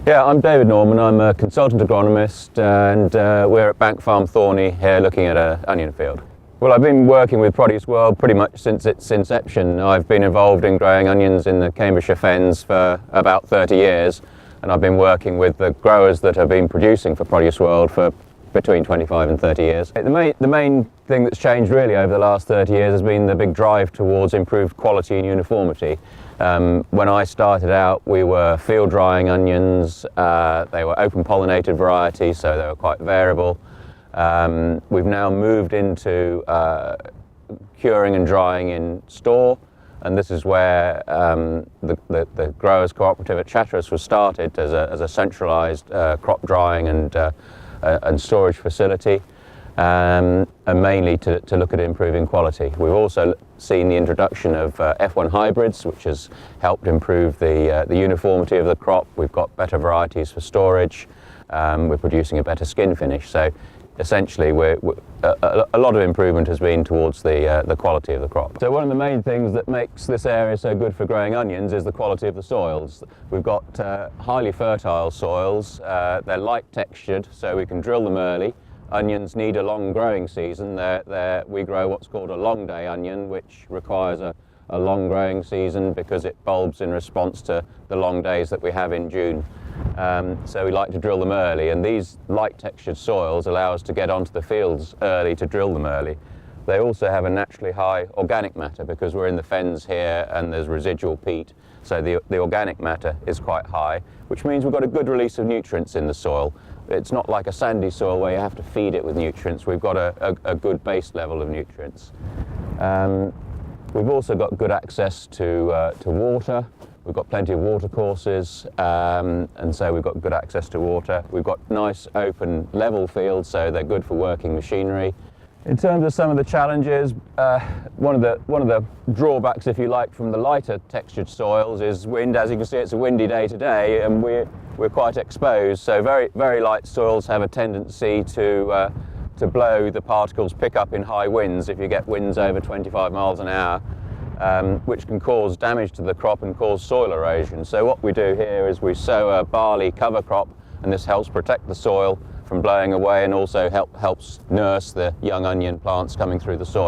Yeah, I'm David Norman. I'm a consultant agronomist and we're at Bank Farm Thorney here looking at an onion field. Well, I've been working with Produce World pretty much since its inception. I've been involved in growing onions in the Cambridgeshire Fens for about 30 years, and I've been working with the growers that have been producing for Produce World for between 25 and 30 years. The main thing that's changed really over the last 30 years has been the big drive towards improved quality and uniformity. When I started out, we were field drying onions. They were open pollinated varieties, so they were quite variable. We've now moved into curing and drying in store, and this is where the Growers Cooperative at Chatteris was started as a centralised crop drying and storage facility, and mainly to look at improving quality. We've also seen the introduction of F1 hybrids, which has helped improve the uniformity of the crop. We've got better varieties for storage. We're producing a better skin finish. So essentially, a lot of improvement has been towards the quality of the crop. So one of the main things that makes this area so good for growing onions is the quality of the soils. We've got highly fertile soils. They're light textured, so we can drill them early. Onions need a long growing season. We grow what's called a long day onion, which requires a long growing season because it bulbs in response to the long days that we have in June. So we like to drill them early, and these light textured soils allow us to get onto the fields early to drill them early. They also have a naturally high organic matter because we're in the fens here and there's residual peat, so the organic matter is quite high, which means we've got a good release of nutrients in the soil. It's not like a sandy soil where you have to feed it with nutrients. We've got a good base level of nutrients. We've also got good access to water. We've got plenty of water courses, and so we've got good access to water. We've got nice open level fields, so they're good for working machinery. In terms of some of the challenges, one of the drawbacks, if you like, from the lighter textured soils is wind. As you can see, it's a windy day today, and we're quite exposed. So very light soils have a tendency to blow the particles, pick up in high winds if you get winds over 25 miles an hour. Which can cause damage to the crop and cause soil erosion. So what we do here is we sow a barley cover crop, and this helps protect the soil from blowing away and also helps nurse the young onion plants coming through the soil.